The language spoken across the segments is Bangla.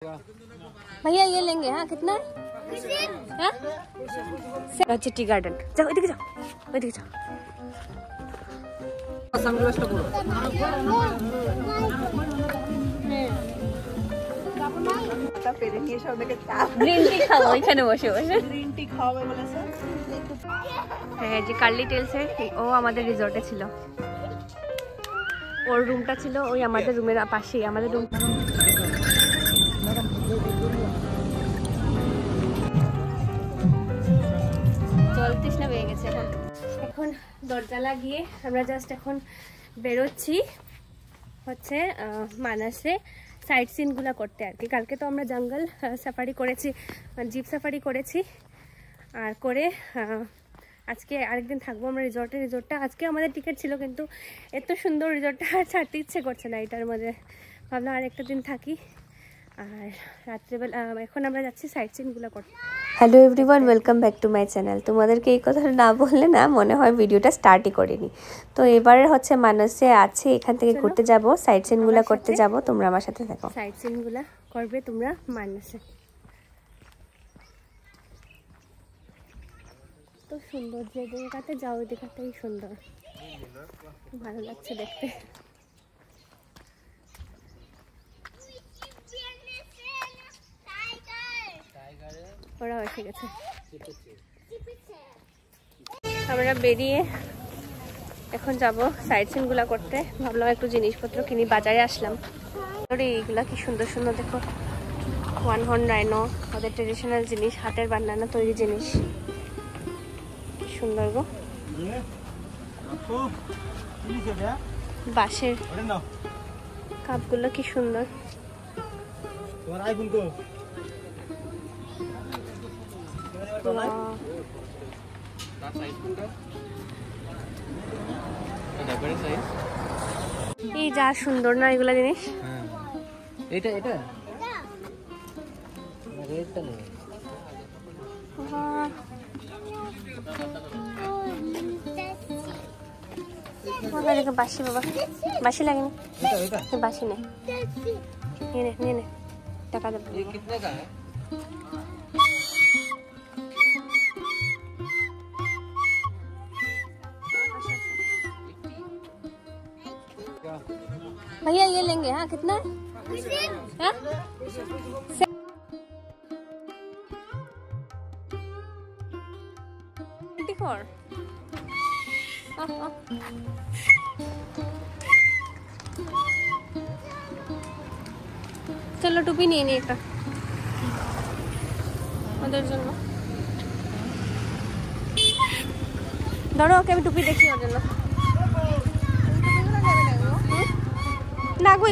भैया ये लेंगे। हाँ कितना है? चिट्टी गार्डन जाओ, इधर जाओ, इधर जाओ। গ্রিন টি খাবো এখানে বসে বসে। গ্রিন টি খাওয়াবে বলেছে। হ্যাঁ যে কার্লি টেলসের ও আমাদের রিসর্টে ছিল, ওর রুমটা ছিল ওই আমাদের রুমের পাশেই। আমাদের রুম জল তৃষ্ণা পেয়ে গেছে। এখন দরজা লাগিয়ে আমরা জাস্ট এখন বেরোচ্ছি হচ্ছে মানাসে সাইট সিনগুলো করতে আর কি। কালকে তো আমরা জঙ্গল সাফারি করেছি, জিপ সাফারি করেছি, আর করে আজকে আরেকদিন থাকবো আমরা রিসর্টে। রিসর্টটা আজকে আমাদের টিকিট ছিল, কিন্তু এত সুন্দর রিসর্টটা আর ছাড়তে ইচ্ছে করছে না এটার মধ্যে। ভাবলাম আর একটা দিন থাকি। আর রাত্রেবেলা এখন আমরা যাচ্ছি সাইট সিনগুলো করতে। Hello everyone, welcome back to my channel. তোমাদেরকে এই কথাটা না বললে না মনে হয় ভিডিওটা স্টার্টই করিনি। তো এবারে হচ্ছে মানসে আছে, এখান থেকে ঘুরতে যাব, সাইট সিনগুলো করতে যাব। তোমরা আমার সাথে থাকো, সাইট সিনগুলো করবে তোমরা মানসে। তো সুন্দর, যে জায়গাতে যাও ওই জায়গাটাই সুন্দর, ভালো লাগছে দেখতে। ওরা এসে গেছে। আমরা বেরিয়ে এখন যাব সাইট সিনগুলো করতে। ভাবলাম একটু জিনিসপত্র কিনি, বাজারে আসলাম। এইগুলা কি সুন্দর সুন্দর দেখো, ওয়ান হর্ন রাইনো, ওদের ট্রেডিশনাল জিনিস, হাতের বানানো তৈরি জিনিস, সুন্দর গো। বাঁশের কাপগুলো কি সুন্দর। এই যা সুন্দর না এগুলা জিনিস। এটা এটা রেডটা নেই। বাসি বাবা, বাসি লাগেনি, বাসি নেই, নিয়ে নে টাকা দেবো। भैया ये लेंगे। हाँ कितना है? 24। চলো টুপি নিয়ে নি একটা ওদের জন্য। ধরো ওকে আমি টুপি দেখি ওর জন্য। না গো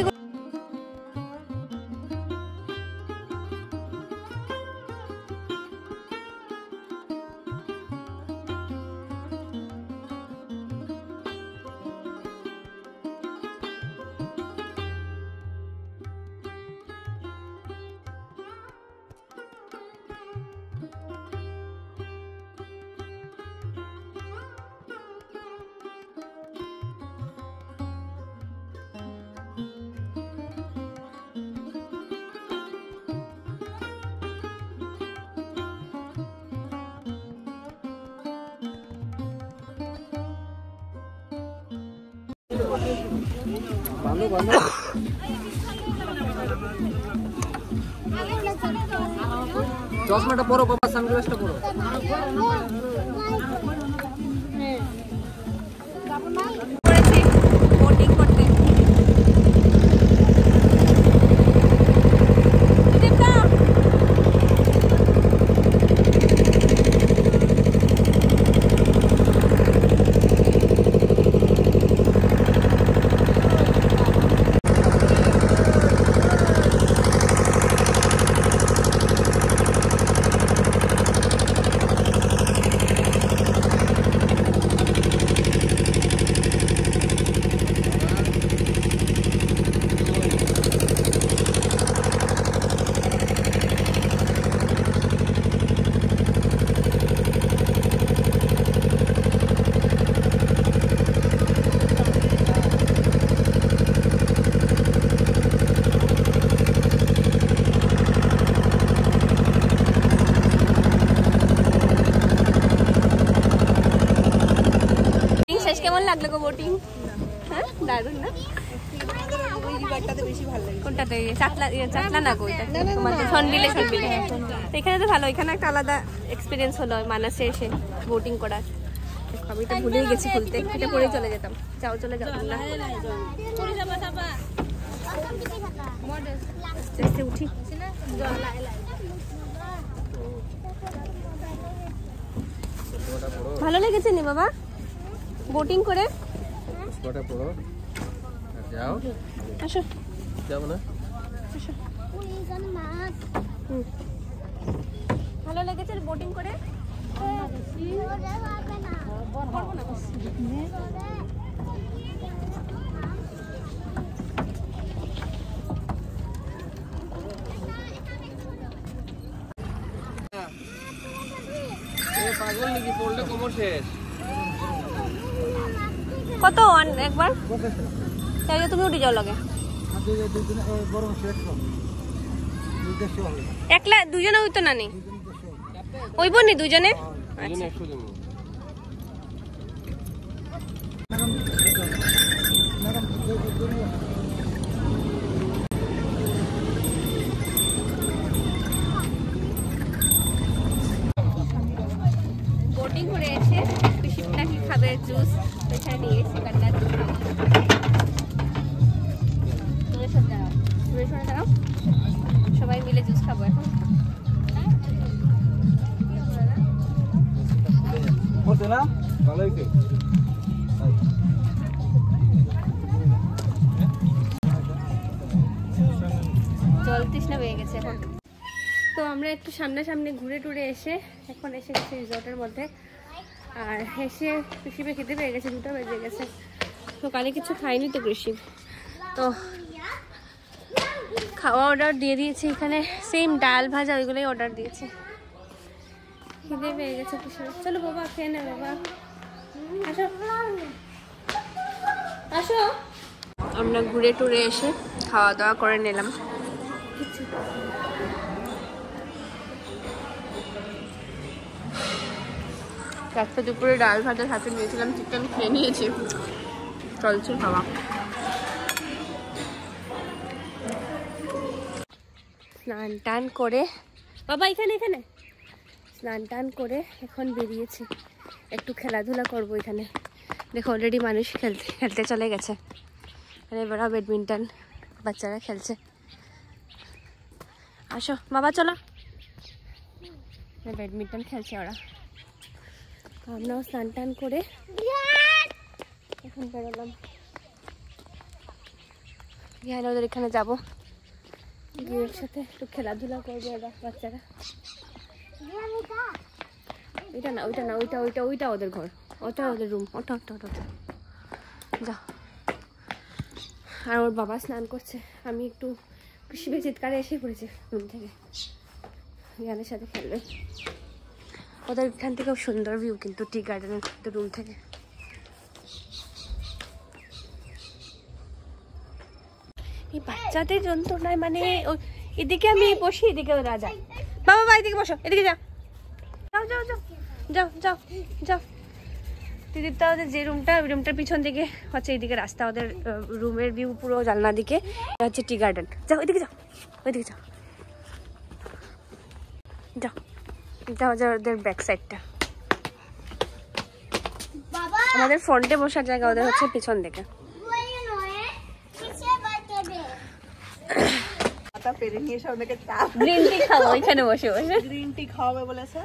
চশমাটা পরো বাবা, সানগ্লাসটা পরো। বোটিং করতে লাগলো গো বোটিং? হ্যাঁ দারুণ না? কোনটাতে? চাতলা না গো, সনবিলে। এখানে তো ভালো, এখানে একটা আলাদা এক্সপিরিয়েন্স হলো মানাসে এসে বোটিং করার। আমি তো ভুলেই গেছি খুলতে, এটা পরেই চলে যেতাম। যাও চলে যাও না, উঠি। ভালো লেগেছে নি বাবা বোটিং করে? যাও আসো, যাবো না? আসো। ভালো লেগেছে বোটিং করে? পাগল নাকি, পড়লে কোমর শেষ। কত একবার? তাহলে তুমি উঠে যাও লাগে। একলা দুজনে হইতো না নি? ওইব নি দুজনে? বোটিং করে এসে পিসিটা কি খাবে, জুস এখানে নিয়ে এসে কান্না। সবাই মিলে জুস খাবো এখন। জল তৃষ্ণা পেয়ে গেছে এখন। তো আমরা একটু সামনাসামনি ঘুরে টুরে এসে এখন এসে গেছি রিসর্টের মধ্যে। আর এসে কৃষিবে খেতে পেয়ে গেছে, 2টা বেজে গেছে। তো কালে কিছু খাইনি তো কৃষি, তো খাওয়া অর্ডার দিয়ে দিয়েছি। এখানে সেম ডাল ভাজা ওইগুলোই অর্ডার দিয়েছি। খিদে পেয়ে গেছে কৃষিবে। চলো বাবা খেয়ে নে বাবা, আসো আসো। আমরা ঘুরে টুরে এসে খাওয়া দাওয়া করে নিলাম। একটা দুপুরে ডাল ভাতের সাথে নিয়েছিলাম চিকেন, খেয়ে নিয়েছি, চলছে খাওয়া। স্নান টান করে বাবা এখানে স্নান টান করে এখন বেরিয়েছি, একটু খেলাধুলা করবো এখানে। দেখো অলরেডি মানুষ খেলতে চলে গেছে। মানে বড় ব্যাডমিন্টন বাচ্চারা খেলছে। আসো বাবা চলো, ব্যাডমিন্টন খেলছে ওরা। আমরাও স্নান টান করে এখন বেরোলাম। ওদের এখানে যাবো, গিয়ে একসাথে একটু খেলাধুলা করবো ওরা বাচ্চারা। এটা না ওইটা না, ওইটা ওদের ঘর, ওটা ওদের রুম, ওটা যাও। আর ওর বাবা স্নান করছে, আমি একটু কৃষিবে চিৎকারে এসে পড়েছি রুম থেকে, জ্ঞানের সাথে খেলবে। ওদের এখান থেকেও সুন্দর ভিউ কিন্তু টি গার্ডেনের রুম থেকে। এই বাচ্চাদের যন্ত্রণায় মানে এদিকে আমি বসি, এদিকে ওরা যায়। বাবা এদিকে বসো, এদিকে যাও যাও যাও যাও যাও যাও যাও। দিদিরটা ওদের যে রুমটা, ওই রুমটার পিছন দিকে হচ্ছে এইদিকে রাস্তা, ওদের রুমের ভিউ পুরো জানলা দিকে হচ্ছে টি গার্ডেন। যাও এদিকে যাও, ওইদিকে যাও যাও যাও যাও। ওদের ব্যাক সাইডটা, আমাদের ফ্রন্টে বসার জায়গা, ওদের হচ্ছে পিছন দিকে। গ্রিন টি খাবো এখানে বসে বসে, গ্রিন টি খাওয়াবে বলেছে।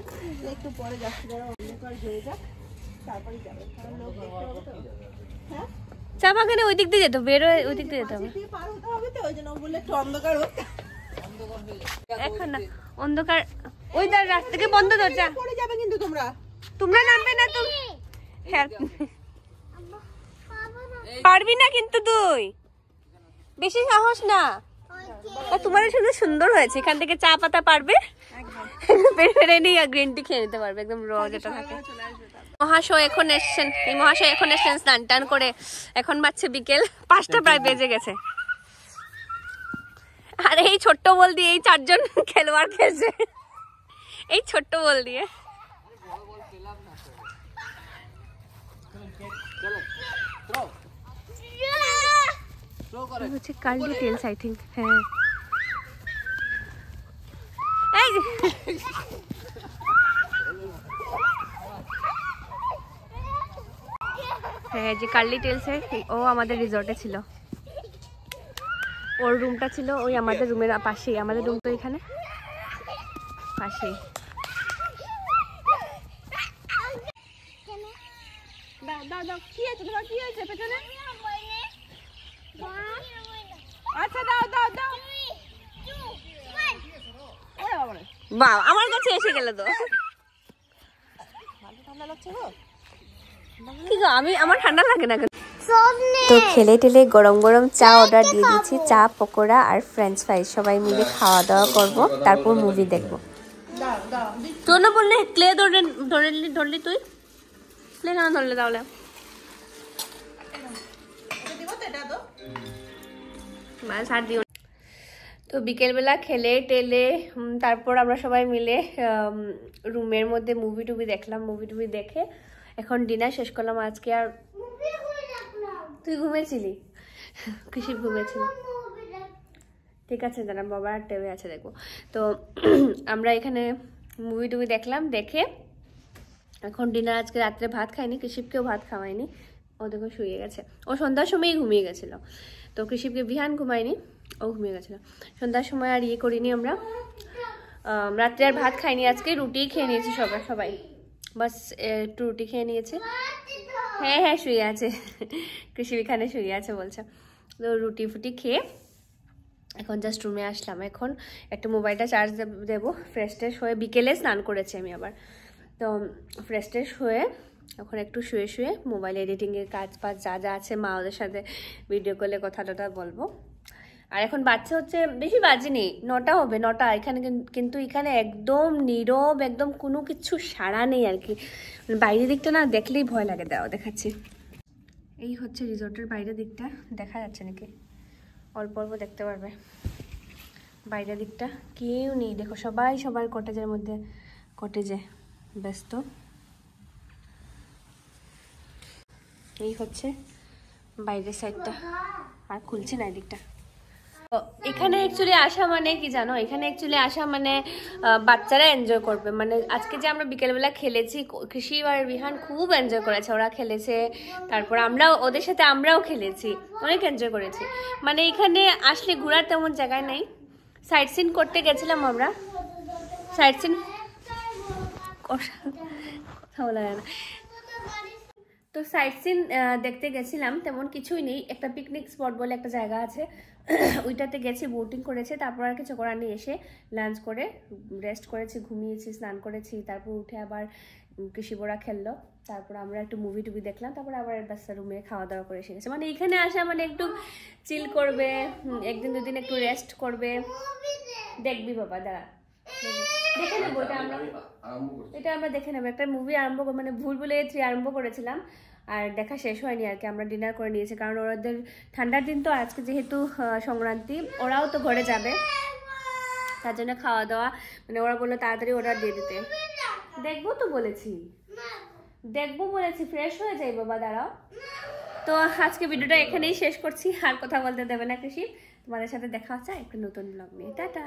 একটু পরে যাচ্ছি, যারা অন্ধকার হয়ে যাক তারপরে যাবে, কারণ লোক দেখতে হবে তো। হ্যাঁ চা বাগানে ওই দিক দিয়ে যেত, বেরোয় ওই দিক দিয়ে যেতে হবে। পার হতে হবে তো, ওই জন্য বললে একটু অন্ধকার হোক। এখন না অন্ধকার, ওই দার রাস্তাকে বন্ধ দরজা। পড়ে যাবে কিন্তু তোমরা নামবে না তুমি, পারবি না কিন্তু তুই, বেশি সাহস না। তোমার শুধু সুন্দর হয়েছে, এখান থেকে চা পাতা পারবে, বেড়ে নিয়ে গ্রিন টি খেয়ে নিতে পারবে একদম র যেটা থাকে। মহাশয় এখন এসছেন, এই মহাশয় এখন এসছেন স্নান টান করে। এখন বাজছে বিকেল 5টা, প্রায় বেজে গেছে। আর এই ছোট্ট বল দিয়ে এই 4জন খেলোয়াড় খেলছে, এই ছোট্ট বল দিয়ে। হচ্ছে কার্লি টেলস আই থিঙ্ক। হ্যাঁ এই হ্যাঁ যে কার্লি টেলসের ও আমাদের রিসর্টে ছিল, ওর রুমটা ছিল ওই আমাদের রুমের পাশেই, আমাদের রুম তো এখানে পাশেই। বাহ আমার কাছে এসে গেল তো, কি গো আমি আমার ঠান্ডা লাগে না। তো খেলে টেলে গরম গরম চা অর্ডার দিয়ে দিচ্ছি, চা পকোড়া আর ফ্রেঞ্চ ফ্রাইজ, সবাই মিলে খাওয়া দাওয়া করব, তারপর মুভি দেখবো। তোর না বললে ক্লে ধরলি তুই ক্লে কেন ধরলে তাহলে? তো বিকেলবেলা খেলে টেলে তারপর আমরা সবাই মিলে রুমের মধ্যে মুভি টুভি দেখলাম, মুভি টুভি দেখে এখন ডিনার শেষ করলাম আজকে। আর তুই ঘুমিয়েছিলি? কৃষি ঘুমিয়েছিল, ঠিক আছে জানা বাবা আর টেবে আছে দেখবো। তো আমরা এখানে মুভি টুভি দেখলাম, দেখে এখন ডিনার, আজকে রাত্রে ভাত খাইনি, কৃষিপকেও ভাত খাওয়াইনি, ও দেখো শুয়ে গেছে, ও সন্ধ্যার সময়ই ঘুমিয়ে গেছিলো। তো কৃষিপকে বিহান ঘুমায়নি, ও ঘুমিয়ে গেছিলো সন্ধ্যার সময়। আর ইয়ে করিনি আমরা, রাত্রে আর ভাত খাইনি, আজকে রুটি খেয়ে নিয়েছি সবাই বাস একটু রুটি খেয়ে নিয়েছে। হ্যাঁ হ্যাঁ শুয়ে আছে, কৃষি এখানে শুয়ে আছে বলছে। তো রুটি ফুটি খেয়ে এখন জাস্ট রুমে আসলাম, এখন একটু মোবাইলটা চার্জ দেবো, ফ্রেশ ট্রেশ হয়ে, বিকেলে স্নান করেছি আমি আবার, তো ফ্রেশ ট্রেশ হয়ে এখন একটু শুয়ে শুয়ে মোবাইল এডিটিংয়ের কাজ বাজ যা যা আছে মা ওদের সাথে ভিডিও কলে কথা টথা বলবো। আর এখন বাচ্চা হচ্ছে বেশি বাজেনি, 9টা হবে, 9টা এখানে, কিন্তু এখানে একদম নীরব, একদম কোনো কিছু সাড়া নেই আর কি। বাইরের দিকটা না দেখলেই ভয় লাগে, দাও দেখাচ্ছি। এই হচ্ছে রিসোর্টের বাইরের দিকটা, দেখা যাচ্ছে নাকি? অল্প অল্প দেখতে পারবে। বাইরের দিকটা কেউ নেই, দেখো সবাই সবার কটেজের মধ্যে, কটেজে ব্যস্ত। এই হচ্ছে বাইরের সাইডটা, আর খুলছে না এদিকটা। এখানে অ্যাকচুয়ালি আসা মানে কি জানো, এখানে অ্যাকচুয়ালি আসা মানে বাচ্চারা এনজয় করবে। মানে আজকে যে আমরা বিকেলবেলা খেলেছি, কৃষি আর বিহান খুব এনজয় করেছে, ওরা খেলেছে, তারপর আমরাও ওদের সাথে আমরাও খেলেছি, অনেক এনজয় করেছি। মানে এখানে আসলে ঘোরার তেমন জায়গায় নেই, সাইট সিন করতে গেছিলাম আমরা, সাইট সিন কথা বলা যায় না, তো সাইট সিন দেখতে গেছিলাম, তেমন কিছুই নেই। একটা পিকনিক স্পট বলে একটা জায়গা আছে, ওইটাতে গেছি, বোটিং করেছে, তারপর আর কিছু করার নেই, এসে লাঞ্চ করে রেস্ট করেছি, ঘুমিয়েছি, স্নান করেছি, তারপর উঠে আবার কৃষি বোরা খেললো, তারপর আমরা একটু মুভি টুভি দেখলাম, তারপর আবার বাচ্চা রুমে খাওয়া দাওয়া করে এসে গেছে। মানে এখানে আসা মানে একটু চিল করবে, একদিন দুদিন একটু রেস্ট করবে। দেখবি বাবা দাঁড়া, দেখে নেবো, এটা আমরা দেখে নেবো। একটা মুভি আরম্ভ, মানে ভুলভুলাইয়া 3 আরম্ভ করেছিলাম, আর দেখা শেষ হয়নি আর কি, আমরা ডিনার করে নিয়েছি, কারণ ওদের ঠান্ডার দিন তো, আজকে যেহেতু সংক্রান্তি, ওরাও তো ঘরে যাবে, তার জন্য খাওয়া দাওয়া, মানে ওরা বললো তাড়াতাড়ি অর্ডার দিয়ে দিতে। দেখবো তো বলেছি, দেখবো বলেছি, ফ্রেশ হয়ে যাই বাবা দাঁড়াও। তো আজকে ভিডিওটা এখানেই শেষ করছি, আর কথা বলতে দেবে না কৃষি। তোমাদের সাথে দেখা হচ্ছে একটা নতুন ব্লগ নিয়ে, টাটা।